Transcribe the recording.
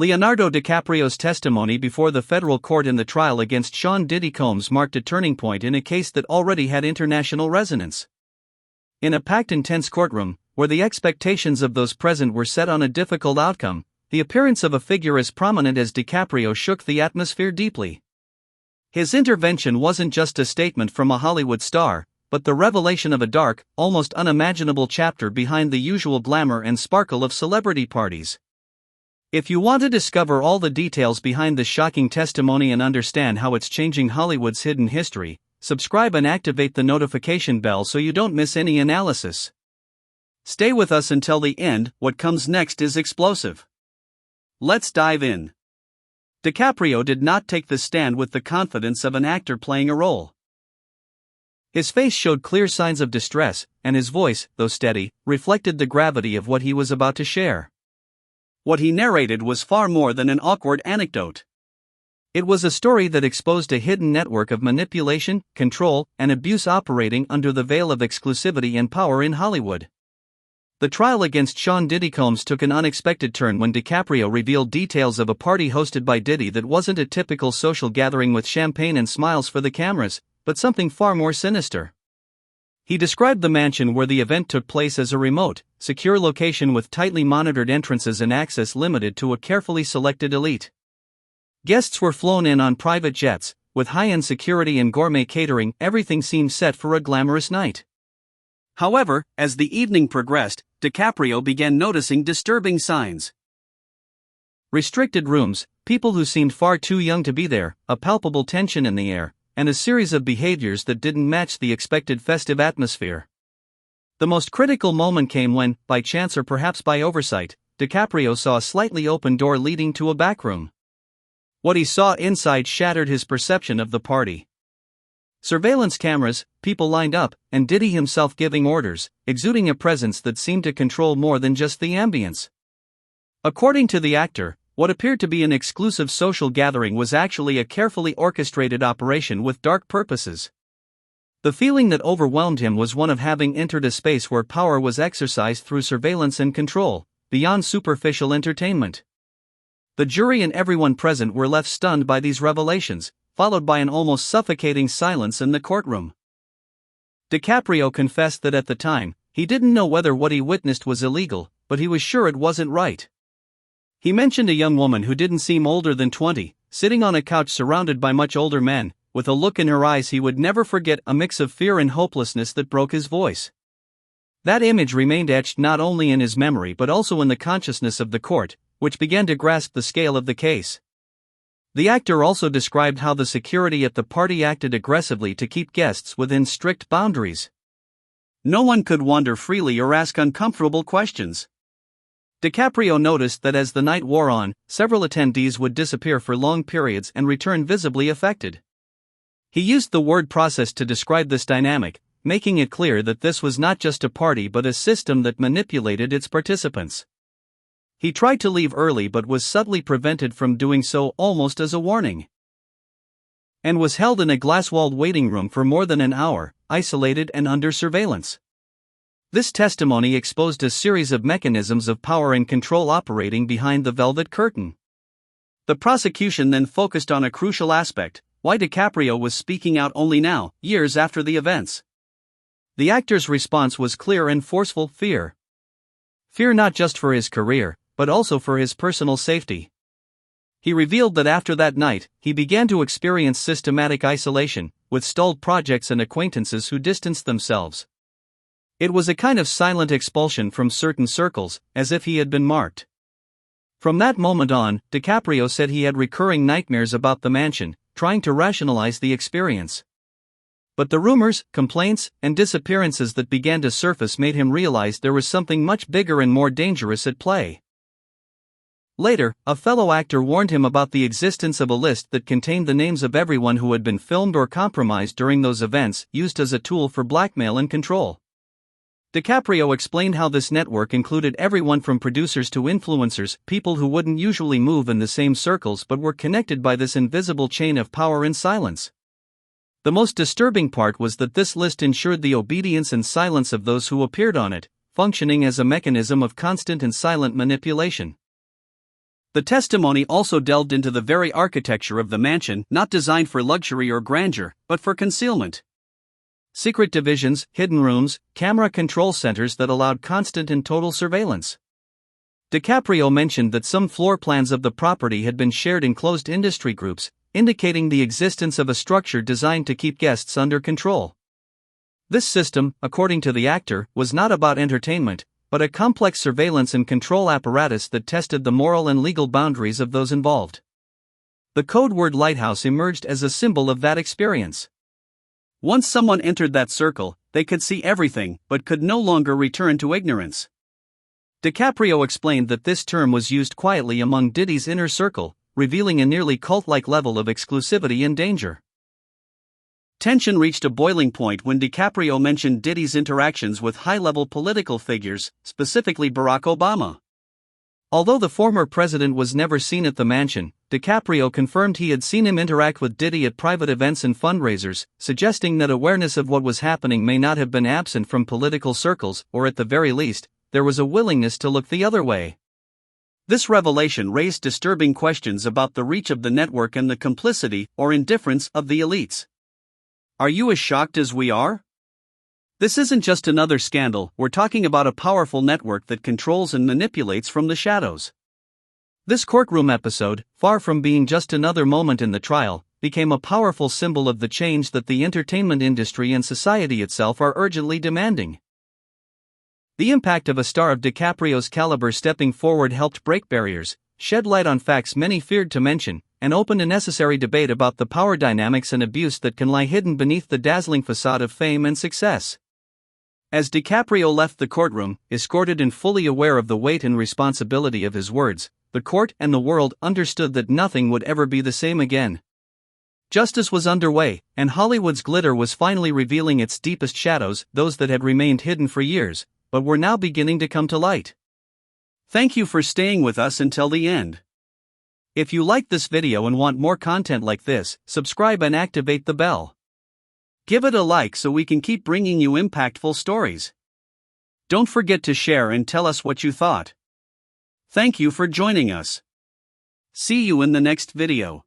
Leonardo DiCaprio's testimony before the federal court in the trial against Sean Diddy Combs marked a turning point in a case that already had international resonance. In a packed, intense courtroom, where the expectations of those present were set on a difficult outcome, the appearance of a figure as prominent as DiCaprio shook the atmosphere deeply. His intervention wasn't just a statement from a Hollywood star, but the revelation of a dark, almost unimaginable chapter behind the usual glamour and sparkle of celebrity parties. If you want to discover all the details behind this shocking testimony and understand how it's changing Hollywood's hidden history, subscribe and activate the notification bell so you don't miss any analysis. Stay with us until the end. What comes next is explosive. Let's dive in. DiCaprio did not take the stand with the confidence of an actor playing a role. His face showed clear signs of distress, and his voice, though steady, reflected the gravity of what he was about to share. What he narrated was far more than an awkward anecdote. It was a story that exposed a hidden network of manipulation, control, and abuse operating under the veil of exclusivity and power in Hollywood. The trial against Sean Diddy Combs took an unexpected turn when DiCaprio revealed details of a party hosted by Diddy that wasn't a typical social gathering with champagne and smiles for the cameras, but something far more sinister. He described the mansion where the event took place as a remote, secure location with tightly monitored entrances and access limited to a carefully selected elite. Guests were flown in on private jets, with high-end security and gourmet catering. Everything seemed set for a glamorous night. However, as the evening progressed, DiCaprio began noticing disturbing signs. Restricted rooms, people who seemed far too young to be there, a palpable tension in the air, and a series of behaviors that didn't match the expected festive atmosphere. The most critical moment came when, by chance or perhaps by oversight, DiCaprio saw a slightly open door leading to a back room. What he saw inside shattered his perception of the party. Surveillance cameras, people lined up, and Diddy himself giving orders, exuding a presence that seemed to control more than just the ambience. According to the actor, what appeared to be an exclusive social gathering was actually a carefully orchestrated operation with dark purposes. The feeling that overwhelmed him was one of having entered a space where power was exercised through surveillance and control, beyond superficial entertainment. The jury and everyone present were left stunned by these revelations, followed by an almost suffocating silence in the courtroom. DiCaprio confessed that at the time, he didn't know whether what he witnessed was illegal, but he was sure it wasn't right. He mentioned a young woman who didn't seem older than 20, sitting on a couch surrounded by much older men, with a look in her eyes he would never forget, a mix of fear and hopelessness that broke his voice. That image remained etched not only in his memory but also in the consciousness of the court, which began to grasp the scale of the case. The actor also described how the security at the party acted aggressively to keep guests within strict boundaries. No one could wander freely or ask uncomfortable questions. DiCaprio noticed that as the night wore on, several attendees would disappear for long periods and return visibly affected. He used the word process to describe this dynamic, making it clear that this was not just a party but a system that manipulated its participants. He tried to leave early but was subtly prevented from doing so, almost as a warning, and was held in a glass-walled waiting room for more than an hour, isolated and under surveillance. This testimony exposed a series of mechanisms of power and control operating behind the velvet curtain. The prosecution then focused on a crucial aspect: why DiCaprio was speaking out only now, years after the events. The actor's response was clear and forceful: fear. Fear not just for his career, but also for his personal safety. He revealed that after that night, he began to experience systematic isolation, with stalled projects and acquaintances who distanced themselves. It was a kind of silent expulsion from certain circles, as if he had been marked. From that moment on, DiCaprio said he had recurring nightmares about the mansion, trying to rationalize the experience. But the rumors, complaints, and disappearances that began to surface made him realize there was something much bigger and more dangerous at play. Later, a fellow actor warned him about the existence of a list that contained the names of everyone who had been filmed or compromised during those events, used as a tool for blackmail and control. DiCaprio explained how this network included everyone from producers to influencers, people who wouldn't usually move in the same circles but were connected by this invisible chain of power in silence. The most disturbing part was that this list ensured the obedience and silence of those who appeared on it, functioning as a mechanism of constant and silent manipulation. The testimony also delved into the very architecture of the mansion, not designed for luxury or grandeur, but for concealment. Secret divisions, hidden rooms, camera control centers that allowed constant and total surveillance. DiCaprio mentioned that some floor plans of the property had been shared in closed industry groups, indicating the existence of a structure designed to keep guests under control. This system, according to the actor, was not about entertainment, but a complex surveillance and control apparatus that tested the moral and legal boundaries of those involved. The code word lighthouse emerged as a symbol of that experience. Once someone entered that circle, they could see everything, but could no longer return to ignorance. DiCaprio explained that this term was used quietly among Diddy's inner circle, revealing a nearly cult-like level of exclusivity and danger. Tension reached a boiling point when DiCaprio mentioned Diddy's interactions with high-level political figures, specifically Barack Obama. Although the former president was never seen at the mansion, DiCaprio confirmed he had seen him interact with Diddy at private events and fundraisers, suggesting that awareness of what was happening may not have been absent from political circles, or at the very least, there was a willingness to look the other way. This revelation raised disturbing questions about the reach of the network and the complicity or indifference of the elites. Are you as shocked as we are? This isn't just another scandal, we're talking about a powerful network that controls and manipulates from the shadows. This courtroom episode, far from being just another moment in the trial, became a powerful symbol of the change that the entertainment industry and society itself are urgently demanding. The impact of a star of DiCaprio's caliber stepping forward helped break barriers, shed light on facts many feared to mention, and opened a necessary debate about the power dynamics and abuse that can lie hidden beneath the dazzling facade of fame and success. As DiCaprio left the courtroom, escorted and fully aware of the weight and responsibility of his words, the court and the world understood that nothing would ever be the same again. Justice was underway, and Hollywood's glitter was finally revealing its deepest shadows, those that had remained hidden for years, but were now beginning to come to light. Thank you for staying with us until the end. If you liked this video and want more content like this, subscribe and activate the bell. Give it a like so we can keep bringing you impactful stories. Don't forget to share and tell us what you thought. Thank you for joining us. See you in the next video.